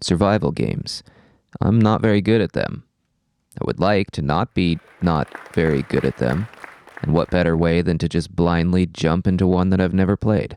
survival games. I'm not very good at them. I would like to not be not very good at them. And what better way than to just blindly jump into one that I've never played?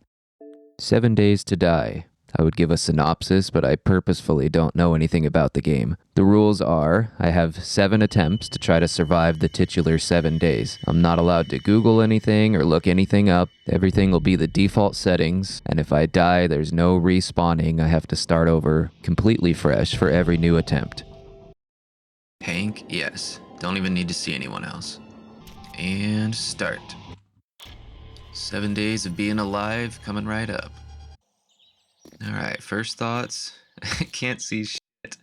7 Days to Die. I would give a synopsis, but I purposefully don't know anything about the game. The rules are, I have 7 attempts to try to survive the titular 7 days. I'm not allowed to Google anything or look anything up. Everything will be the default settings, and if I die, there's no respawning. I have to start over completely fresh for every new attempt. Hank, yes. Don't even need to see anyone else. And start. 7 days of being alive coming right up. Alright, first thoughts. I can't see shit.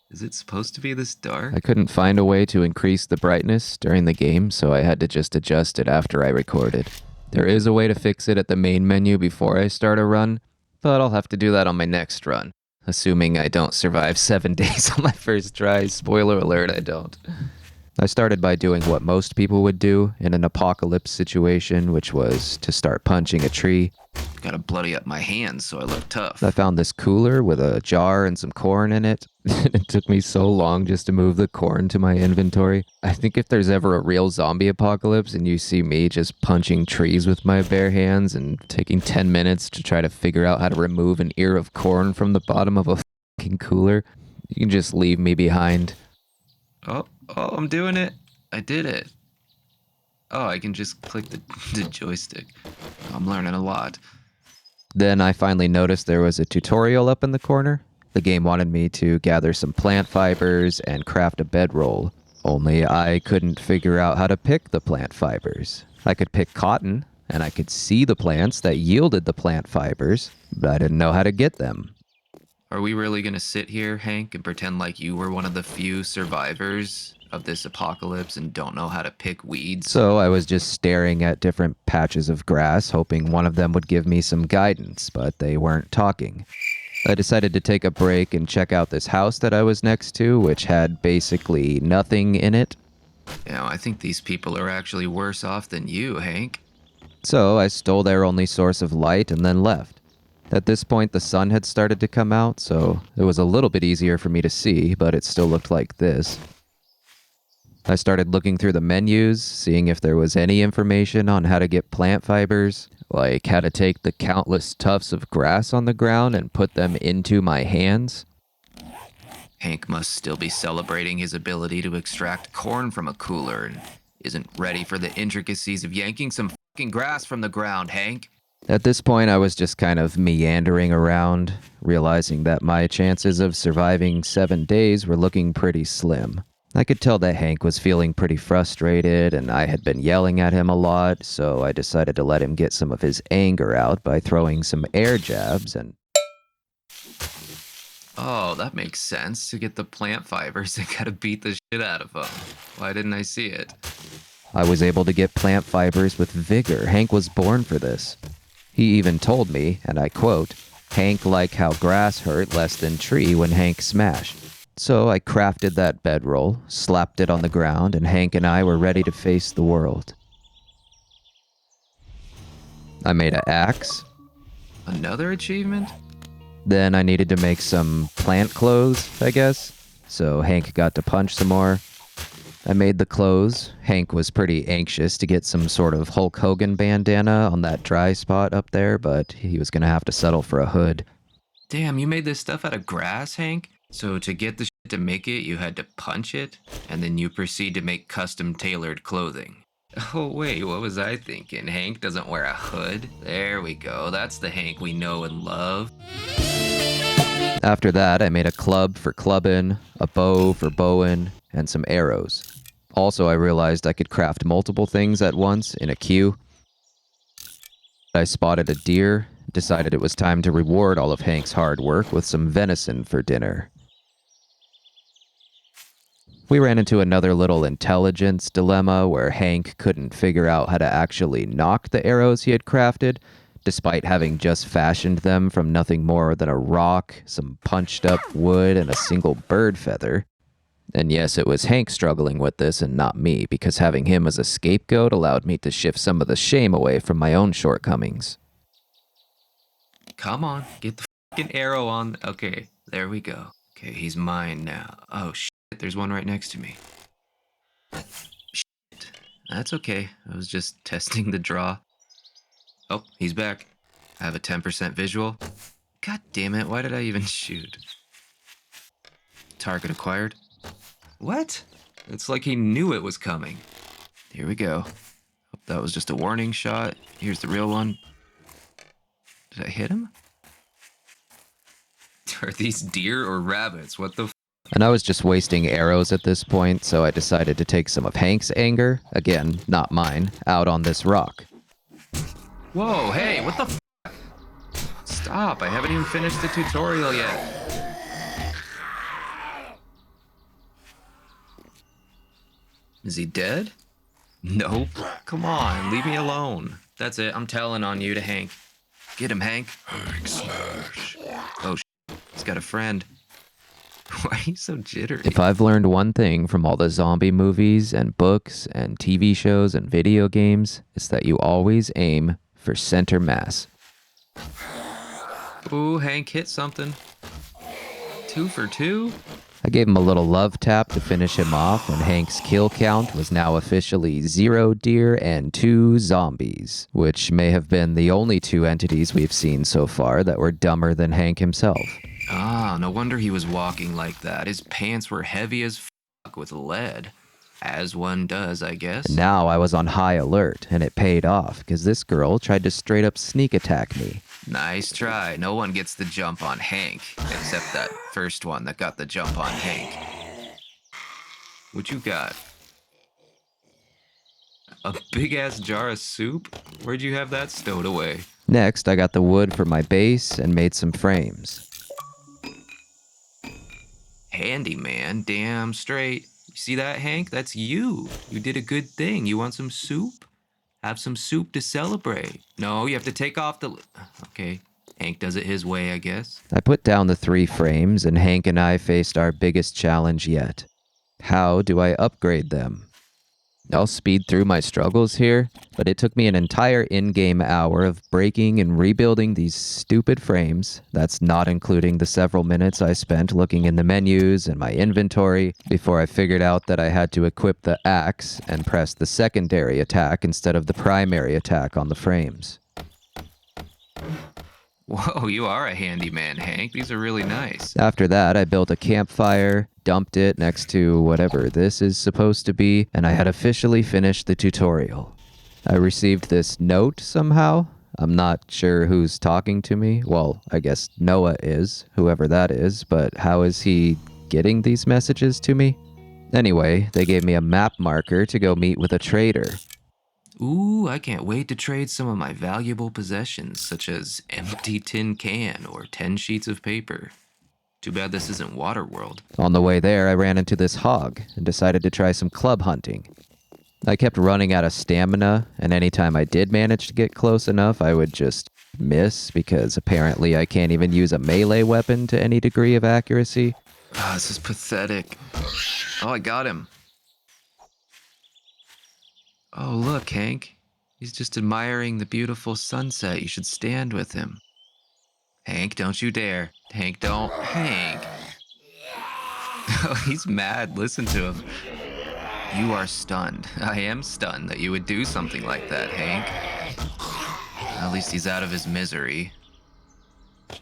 Is it supposed to be this dark? I couldn't find a way to increase the brightness during the game, so I had to just adjust it after I recorded. There is a way to fix it at the main menu before I start a run, but I'll have to do that on my next run. Assuming I don't survive 7 days on my first try. Spoiler alert, I don't. I started by doing what most people would do in an apocalypse situation, which was to start punching a tree. Gotta bloody up my hands so I look tough. I found this cooler with a jar and some corn in it. It took me so long just to move the corn to my inventory. I think if there's ever a real zombie apocalypse and you see me just punching trees with my bare hands and taking 10 minutes to try to figure out how to remove an ear of corn from the bottom of a fucking cooler, you can just leave me behind. Oh, I'm doing it. I did it. Oh, I can just click the joystick. I'm learning a lot. Then I finally noticed there was a tutorial up in the corner. The game wanted me to gather some plant fibers and craft a bedroll. Only I couldn't figure out how to pick the plant fibers. I could pick cotton, and I could see the plants that yielded the plant fibers, but I didn't know how to get them. Are we really gonna sit here, Hank, and pretend like you were one of the few survivors of this apocalypse and don't know how to pick weeds? So I was just staring at different patches of grass, hoping one of them would give me some guidance, but they weren't talking. I decided to take a break and check out this house that I was next to, which had basically nothing in it. You know, I think these people are actually worse off than you, Hank. So I stole their only source of light and then left. At this point, the sun had started to come out, so it was a little bit easier for me to see, but it still looked like this. I started looking through the menus, seeing if there was any information on how to get plant fibers, like how to take the countless tufts of grass on the ground and put them into my hands. Hank must still be celebrating his ability to extract corn from a cooler and isn't ready for the intricacies of yanking some fucking grass from the ground, Hank. At this point, I was just kind of meandering around, realizing that my chances of surviving 7 days were looking pretty slim. I could tell that Hank was feeling pretty frustrated, and I had been yelling at him a lot, so I decided to let him get some of his anger out by throwing some air jabs and... Oh, that makes sense. To get the plant fibers, I gotta beat the shit out of them. Why didn't I see it? I was able to get plant fibers with vigor. Hank was born for this. He even told me, and I quote, "Hank like how grass hurt less than tree when Hank smashed." So I crafted that bedroll, slapped it on the ground, and Hank and I were ready to face the world. I made an axe. Another achievement? Then I needed to make some plant clothes, I guess. So Hank got to punch some more. I made the clothes. Hank was pretty anxious to get some sort of Hulk Hogan bandana on that dry spot up there, but he was gonna have to settle for a hood. Damn, you made this stuff out of grass, Hank? So to get the shit to make it, you had to punch it, and then you proceed to make custom-tailored clothing. Oh wait, what was I thinking? Hank doesn't wear a hood? There we go, that's the Hank we know and love. After that, I made a club for clubbing, a bow for bowing, and some arrows. Also, I realized I could craft multiple things at once in a queue. I spotted a deer, decided it was time to reward all of Hank's hard work with some venison for dinner. We ran into another little intelligence dilemma where Hank couldn't figure out how to actually knock the arrows he had crafted, despite having just fashioned them from nothing more than a rock, some punched up wood, and a single bird feather. And yes, it was Hank struggling with this and not me, because having him as a scapegoat allowed me to shift some of the shame away from my own shortcomings. Come on, get the fucking arrow on. Okay, There we go. Okay, he's mine now. Oh, shit, there's one right next to me. Shit. That's okay. I was just testing the draw. Oh, he's back. I have a 10% visual. God damn it, why did I even shoot? Target acquired. What? It's like he knew it was coming. Here we go. Hope that was just a warning shot. Here's the real one. Did I hit him? Are these deer or rabbits? What the f? And I was just wasting arrows at this point, so I decided to take some of Hank's anger, again, not mine, out on this rock. Whoa, hey, what the f? Stop, I haven't even finished the tutorial yet. Is he dead? Nope. Come on, leave me alone. That's it, I'm telling on you to Hank. Get him, Hank. Hank smash. Oh, he's got a friend. Why are you so jittery? If I've learned one thing from all the zombie movies and books and TV shows and video games, it's that you always aim for center mass. Ooh, Hank hit something. 2 for 2? I gave him a little love tap to finish him off, and Hank's kill count was now officially 0 deer and 2 zombies, which may have been the only 2 entities we've seen so far that were dumber than Hank himself. Ah, no wonder he was walking like that. His pants were heavy as fuck with lead. As one does, I guess. Now I was on high alert, and it paid off, because this girl tried to straight up sneak attack me. Nice try. No one gets the jump on Hank, except that first one that got the jump on Hank. What you got? A big-ass jar of soup? Where'd you have that stowed away? Next, I got the wood for my base and made some frames. Handyman, damn straight. You see that, Hank? That's you. You did a good thing. You want some soup? Have some soup to celebrate. No, you have to take off the... Okay, Hank does it his way, I guess. I put down the 3 frames, and Hank and I faced our biggest challenge yet. How do I upgrade them? I'll speed through my struggles here, but it took me an entire in-game hour of breaking and rebuilding these stupid frames. That's not including the several minutes I spent looking in the menus and my inventory before I figured out that I had to equip the axe and press the secondary attack instead of the primary attack on the frames. Whoa, you are a handyman, Hank. These are really nice. After that, I built a campfire, dumped it next to whatever this is supposed to be, and I had officially finished the tutorial. I received this note somehow. I'm not sure who's talking to me. Well, I guess Noah is, whoever that is, but how is he getting these messages to me? Anyway, they gave me a map marker to go meet with a trader. Ooh, I can't wait to trade some of my valuable possessions, such as empty tin can or 10 sheets of paper. Too bad this isn't Waterworld. On the way there, I ran into this hog and decided to try some club hunting. I kept running out of stamina, and anytime I did manage to get close enough, I would just miss, because apparently I can't even use a melee weapon to any degree of accuracy. Ah, this is pathetic. Oh, I got him. Oh, look, Hank. He's just admiring the beautiful sunset. You should stand with him. Hank, don't you dare. Hank, don't. Hank! Oh, he's mad. Listen to him. You are stunned. I am stunned that you would do something like that, Hank. At least he's out of his misery.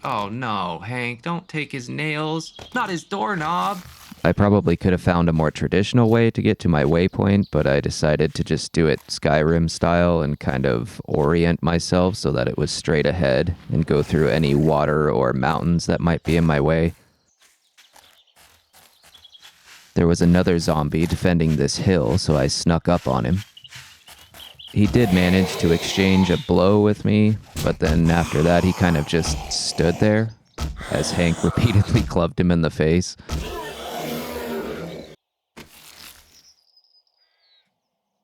Oh, no, Hank, don't take his nails. Not his doorknob. I probably could have found a more traditional way to get to my waypoint, but I decided to just do it Skyrim style and kind of orient myself so that it was straight ahead and go through any water or mountains that might be in my way. There was another zombie defending this hill, so I snuck up on him. He did manage to exchange a blow with me, but then after that he kind of just stood there as Hank repeatedly clubbed him in the face.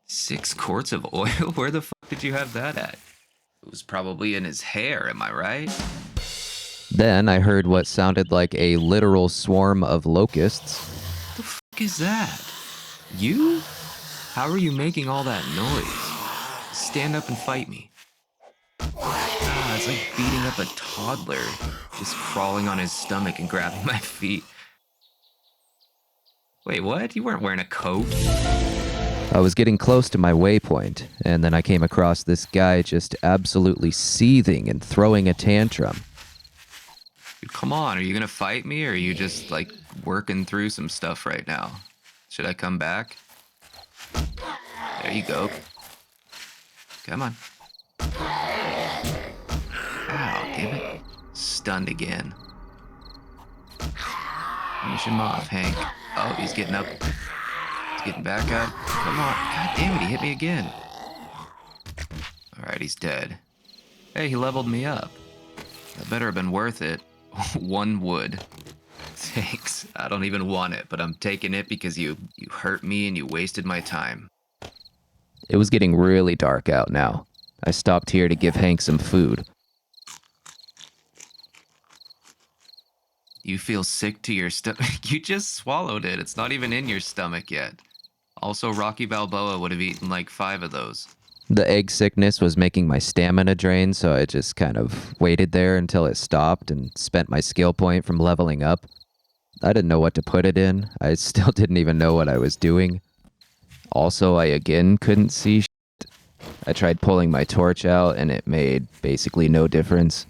6 quarts of oil? Where the fuck did you have that at? It was probably in his hair, am I right? Then I heard what sounded like a literal swarm of locusts. What the fuck is that? You? How are you making all that noise? Stand up and fight me. God it's like beating up a toddler, just crawling on his stomach and grabbing my feet. Wait, what? You weren't wearing a coat? I was getting close to my waypoint, and then I came across this guy just absolutely seething and throwing a tantrum. Dude, come on, are you gonna fight me, or are you just, like, working through some stuff right now? Should I come back? There you go. Come on. Ow, damn it. Stunned again. Finish him off, Hank. Oh, he's getting up. He's getting back up. Come on. God damn it, he hit me again. Alright, he's dead. Hey, he leveled me up. That better have been worth it. 1 wood. Thanks. I don't even want it, but I'm taking it because you hurt me and you wasted my time. It was getting really dark out now. I stopped here to give Hank some food. You feel sick to your stomach? You just swallowed it. It's not even in your stomach yet. Also, Rocky Balboa would have eaten like 5 of those. The egg sickness was making my stamina drain, so I just kind of waited there until it stopped and spent my skill point from leveling up. I didn't know what to put it in. I still didn't even know what I was doing. Also, I again couldn't see shit. I tried pulling my torch out and it made basically no difference.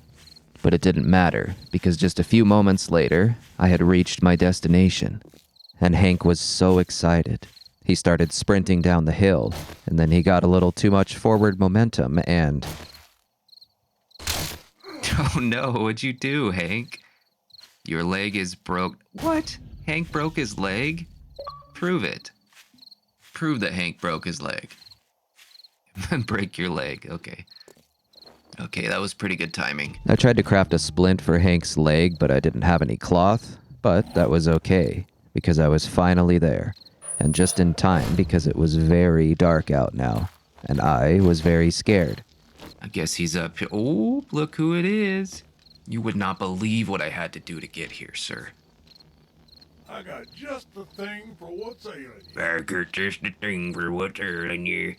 But it didn't matter, because just a few moments later, I had reached my destination. And Hank was so excited. He started sprinting down the hill, and then he got a little too much forward momentum and... Oh no, what'd you do, Hank? Your leg is broke. What? Hank broke his leg? Prove it. Prove that Hank broke his leg. Break your leg, okay. Okay, that was pretty good timing. I tried to craft a splint for Hank's leg, but I didn't have any cloth. But that was okay, because I was finally there. And just in time, because it was very dark out now. And I was very scared. I guess he's up here. Oh, look who it is. You would not believe what I had to do to get here, sir. I got just the thing for what's ailing you. I got just the thing for what's ailing you.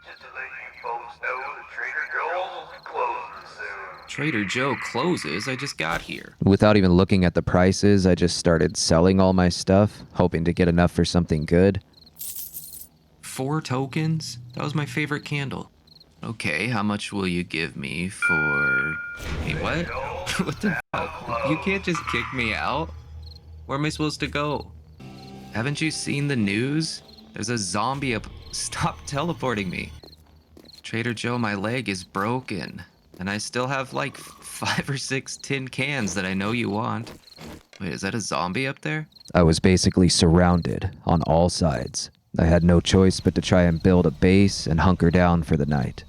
Just to let you folks know that Trader Joe's closes soon. Trader Joe closes? I just got here. Without even looking at the prices, I just started selling all my stuff, hoping to get enough for something good. 4 tokens? That was my favorite candle. Okay, how much will you give me for... Hey, what? What the fuck? You can't just kick me out? Where am I supposed to go? Haven't you seen the news? There's a zombie up... Stop teleporting me. Trader Joe, my leg is broken. And I still have like 5 or 6 tin cans that I know you want. Wait, is that a zombie up there? I was basically surrounded on all sides. I had no choice but to try and build a base and hunker down for the night.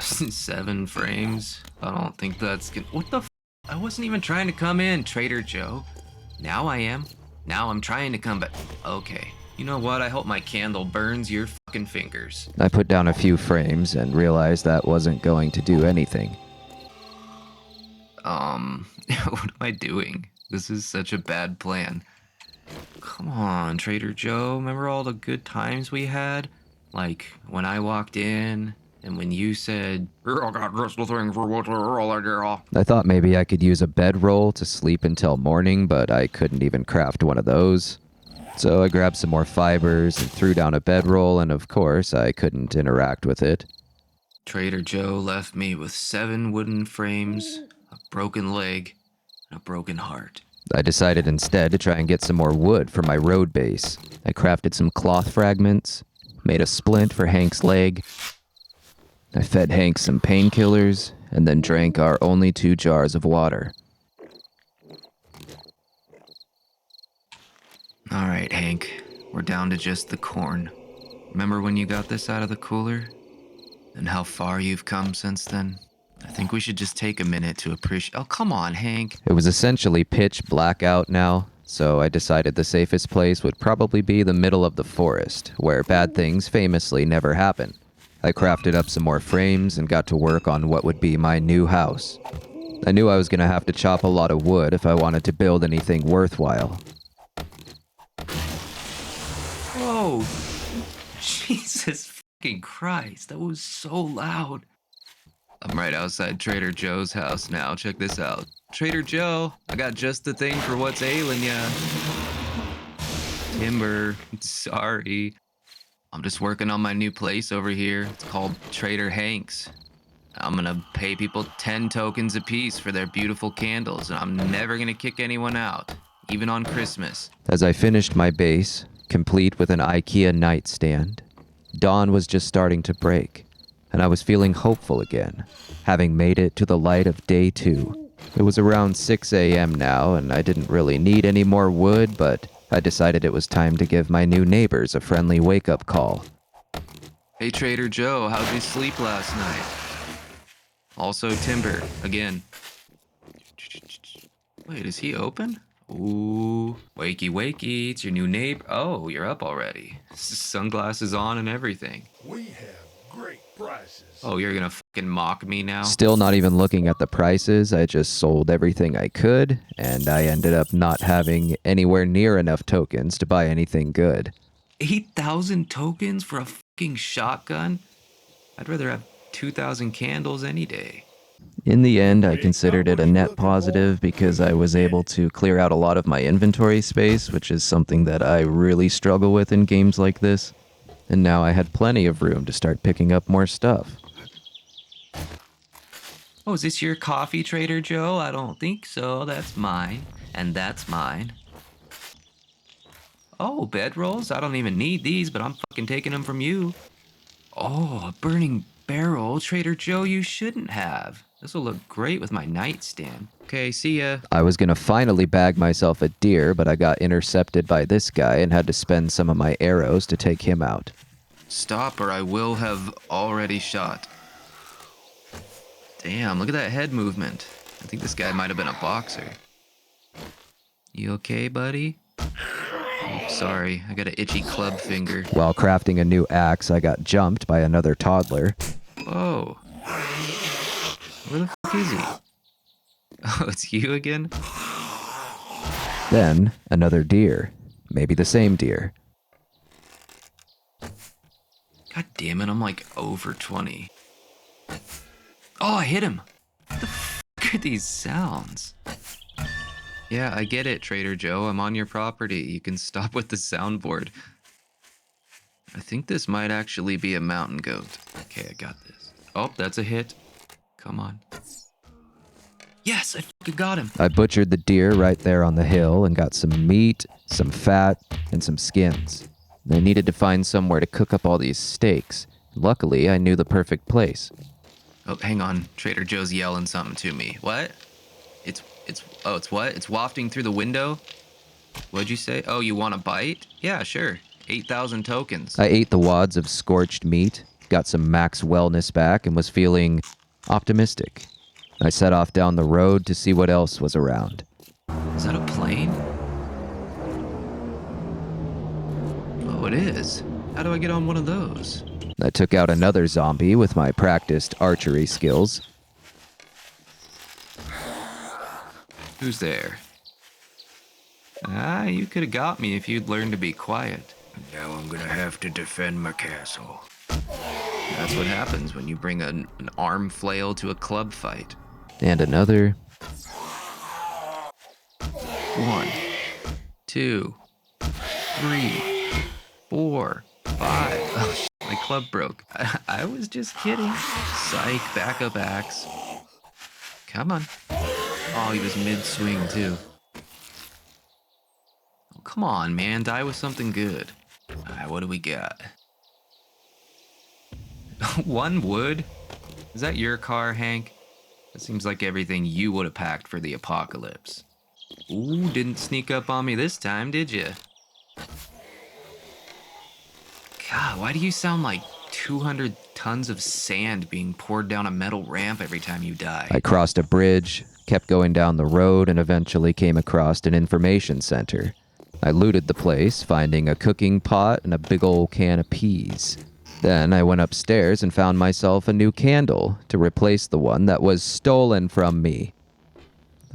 7 frames? I don't think that's gonna... What the f... I wasn't even trying to come in, Trader Joe. Now I am. Now I'm trying to come back. Okay. You know what? I hope my candle burns your fucking fingers. I put down a few frames and realized that wasn't going to do anything. What am I doing? This is such a bad plan. Come on, Trader Joe. Remember all the good times we had? Like, when I walked in, and when you said, I got just the thing for what I thought maybe I could use a bedroll to sleep until morning, but I couldn't even craft one of those. So I grabbed some more fibers and threw down a bedroll, and of course, I couldn't interact with it. Trader Joe left me with 7 wooden frames, a broken leg, and a broken heart. I decided instead to try and get some more wood for my road base. I crafted some cloth fragments, made a splint for Hank's leg. I fed Hank some painkillers, and then drank our only 2 jars of water. All right, Hank, we're down to just the corn. Remember when you got this out of the cooler? And how far you've come since then? I think we should just take a minute to appreciate... Oh, come on, Hank. It was essentially pitch black out now, so I decided the safest place would probably be the middle of the forest, where bad things famously never happen. I crafted up some more frames and got to work on what would be my new house. I knew I was going to have to chop a lot of wood if I wanted to build anything worthwhile. Whoa! Jesus fucking Christ, that was so loud. I'm right outside Trader Joe's house now. Check this out. Trader Joe, I got just the thing for what's ailing ya. Timber, sorry. I'm just working on my new place over here. It's called Trader Hank's. I'm gonna pay people 10 tokens apiece for their beautiful candles, and I'm never gonna kick anyone out, even on Christmas. As I finished my base, complete with an IKEA nightstand, dawn was just starting to break, and I was feeling hopeful again, having made it to the light of day 2. It was around 6 a.m. now, and I didn't really need any more wood, but I decided it was time to give my new neighbors a friendly wake-up call. Hey Trader Joe, how'd you sleep last night? Also Timber, again. Wait, is he open? Ooh, wakey wakey, it's your new neighbor. Oh, you're up already. Sunglasses on and everything. We have great prices. Oh, you're gonna fucking mock me now? Still not even looking at the prices. I just sold everything I could, and I ended up not having anywhere near enough tokens to buy anything good. 8,000 tokens for a fucking shotgun? I'd rather have 2,000 candles any day. In the end, I considered it a net positive because I was able to clear out a lot of my inventory space, which is something that I really struggle with in games like this. And now I had plenty of room to start picking up more stuff. Oh, is this your coffee, Trader Joe? I don't think so. That's mine. And that's mine. Oh, bedrolls? I don't even need these, but I'm fucking taking them from you. Oh, a burning barrel. Trader Joe, you shouldn't have. This will look great with my nightstand. Okay, see ya. I was gonna finally bag myself a deer, but I got intercepted by this guy and had to spend some of my arrows to take him out. Stop or I will have already shot. Damn, look at that head movement. I think this guy might have been a boxer. You okay, buddy? Oh, sorry, I got an itchy club finger. While crafting a new axe, I got jumped by another toddler. Whoa. Where the fuck is he? Oh, it's you again? Then, another deer. Maybe the same deer. God damn it, I'm like over 20. Oh, I hit him! What the fuck are these sounds? Yeah, I get it, Trader Joe. I'm on your property. You can stop with the soundboard. I think this might actually be a mountain goat. Okay, I got this. Oh, that's a hit. Come on. Yes, I fucking got him. I butchered the deer right there on the hill and got some meat, some fat, and some skins. I needed to find somewhere to cook up all these steaks. Luckily, I knew the perfect place. Oh, hang on. Trader Joe's yelling something to me. What? It's what? It's wafting through the window? What'd you say? Oh, you want a bite? Yeah, sure. 8,000 tokens. I ate the wads of scorched meat, got some max wellness back, and was feeling optimistic. I set off down the road to see what else was around. Is that a plane? Oh, it is. How do I get on one of those? I took out another zombie with my practiced archery skills. Who's there? Ah, you could have got me if you'd learned to be quiet. Now I'm gonna have to defend my castle. That's what happens when you bring an arm flail to a club fight. And another. 1, 2, 3, 4, 5. Oh, shit, my club broke. I was just kidding. Psych, backup axe. Come on. Oh, he was mid-swing, too. Oh, come on, man. Die with something good. Alright, what do we got? 1 wood? Is that your car, Hank? It seems like everything you would have packed for the apocalypse. Ooh, didn't sneak up on me this time, did you? God, why do you sound like 200 tons of sand being poured down a metal ramp every time you die? I crossed a bridge, kept going down the road, and eventually came across an information center. I looted the place, finding a cooking pot and a big old can of peas. Then I went upstairs and found myself a new candle to replace the one that was stolen from me.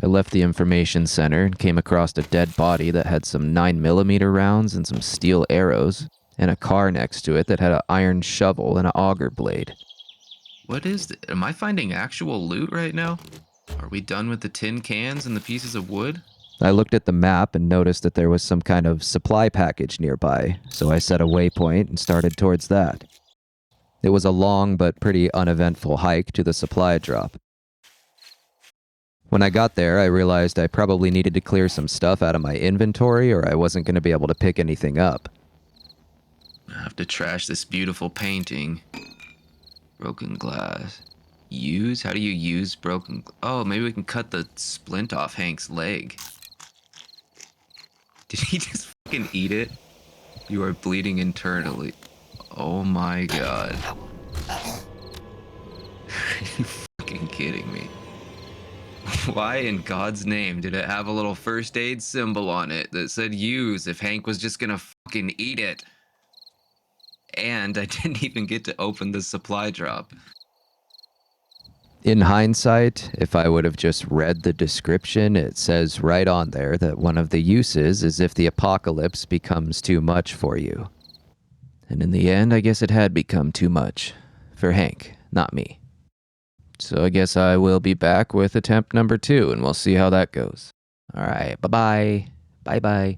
I left the information center and came across a dead body that had some 9mm rounds and some steel arrows, and a car next to it that had an iron shovel and an auger blade. What is it? Am I finding actual loot right now? Are we done with the tin cans and the pieces of wood? I looked at the map and noticed that there was some kind of supply package nearby, so I set a waypoint and started towards that. It was a long but pretty uneventful hike to the supply drop. When I got there, I realized I probably needed to clear some stuff out of my inventory or I wasn't going to be able to pick anything up. I have to trash this beautiful painting. Broken glass. Use? How do you use broken... Oh, maybe we can cut the splint off Hank's leg. Did he just fucking eat it? You are bleeding internally. Oh my god. Are you fucking kidding me? Why in God's name did it have a little first aid symbol on it that said use if Hank was just gonna fucking eat it? And I didn't even get to open the supply drop. In hindsight, if I would have just read the description, it says right on there that one of the uses is if the apocalypse becomes too much for you. And in the end, I guess it had become too much. For Hank, not me. So I guess I will be back with attempt number 2, and we'll see how that goes. Alright, bye-bye. Bye-bye.